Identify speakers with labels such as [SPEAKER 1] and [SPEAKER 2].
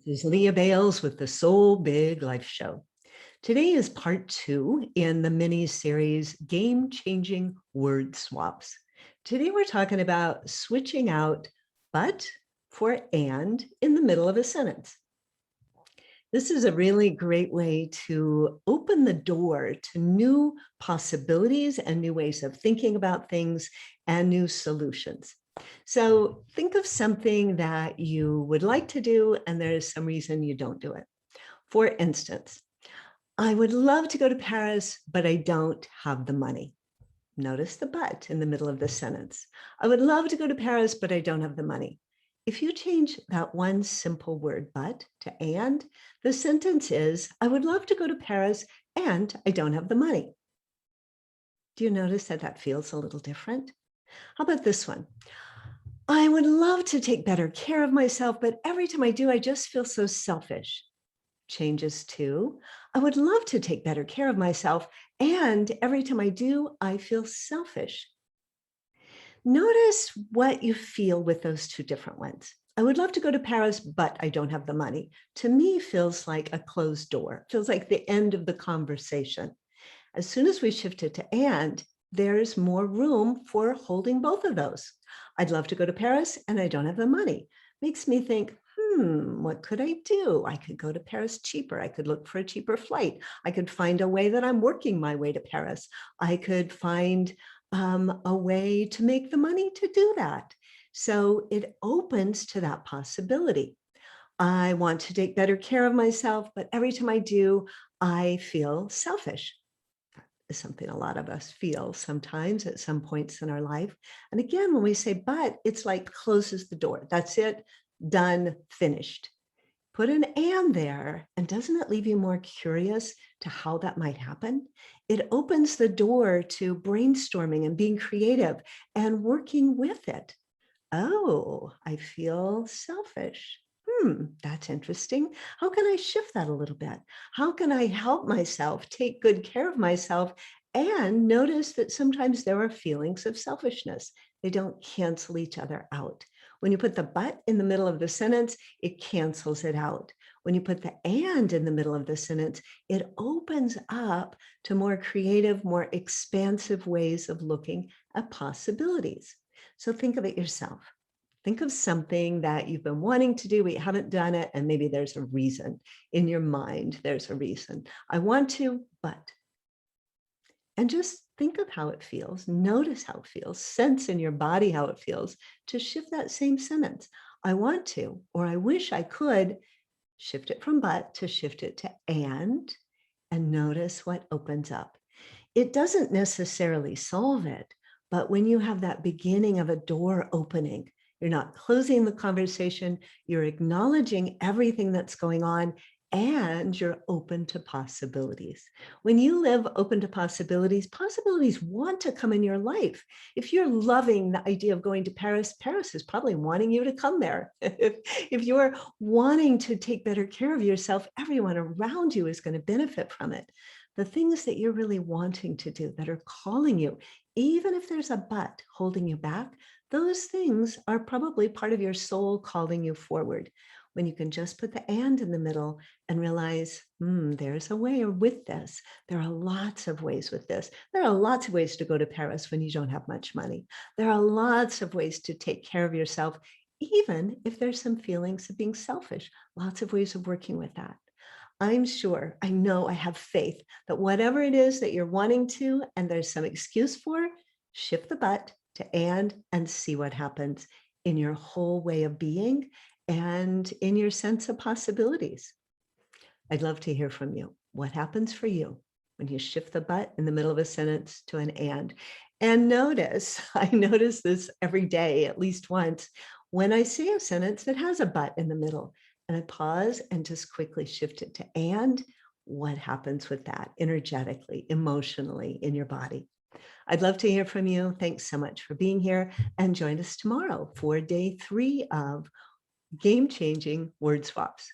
[SPEAKER 1] This is Leah Bales with the Soul Big Life Show. Today is part 2 in the mini series Game Changing Word Swaps. Today we're talking about switching out but for and in the middle of a sentence. This is a really great way to open the door to new possibilities and new ways of thinking about things and new solutions. So think of something that you would like to do, and there's some reason you don't do it. For instance, I would love to go to Paris, but I don't have the money. Notice the but in the middle of the sentence. I would love to go to Paris, but I don't have the money. If you change that one simple word, but, to and, the sentence is, I would love to go to Paris, and I don't have the money. Do you notice that that feels a little different? How about this one? I would love to take better care of myself, but every time I do, I just feel so selfish. Changes to, I would love to take better care of myself, and every time I do, I feel selfish. Notice what you feel with those two different ones. I would love to go to Paris, but I don't have the money. To me, feels like a closed door, feels like the end of the conversation. As soon as we shift it to and, there's more room for holding both of those. I'd love to go to Paris and I don't have the money. Makes me think, what could I do? I could go to Paris cheaper. I could look for a cheaper flight. I could find a way that I'm working my way to Paris. I could find a way to make the money to do that. So it opens to that possibility. I want to take better care of myself, but every time I do, I feel selfish. Is something a lot of us feel sometimes at some points in our life. And again, when we say but, it's like closes the door. That's it, done, finished. Put an and there, and doesn't it leave you more curious to how that might happen? It opens the door to brainstorming and being creative and working with it. Oh, I feel selfish. That's interesting. How can I shift that a little bit? How can I help myself take good care of myself and notice that sometimes there are feelings of selfishness? They don't cancel each other out. When you put the but in the middle of the sentence, it cancels it out. When you put the and in the middle of the sentence, it opens up to more creative, more expansive ways of looking at possibilities. So think of it yourself. Think of something that you've been wanting to do, but you haven't done it, and maybe there's a reason in your mind. There's a reason. I want to, but. And just think of how it feels. Notice how it feels. Sense in your body how it feels to shift that same sentence. I want to, or I wish I could, shift it from but to shift it to and notice what opens up. It doesn't necessarily solve it, but when you have that beginning of a door opening, you're not closing the conversation, you're acknowledging everything that's going on, and you're open to possibilities. When you live open to possibilities, possibilities want to come in your life. If you're loving the idea of going to Paris, Paris is probably wanting you to come there. If you're wanting to take better care of yourself, everyone around you is going to benefit from it. The things that you're really wanting to do that are calling you, even if there's a but holding you back, those things are probably part of your soul calling you forward. When you can just put the and in the middle and realize, there's a way with this. There are lots of ways with this. There are lots of ways to go to Paris when you don't have much money. There are lots of ways to take care of yourself, even if there's some feelings of being selfish. Lots of ways of working with that. I'm sure, I know, I have faith that whatever it is that you're wanting to, and there's some excuse for, shift the but to and see what happens in your whole way of being and in your sense of possibilities. I'd love to hear from you. What happens for you when you shift the but in the middle of a sentence to an and? And notice, I notice this every day, at least once, when I say a sentence that has a but in the middle, and I pause and just quickly shift it to and, what happens with that energetically, emotionally in your body? I'd love to hear from you. Thanks so much for being here, and join us tomorrow for day 3 of Game Changing Word Swaps.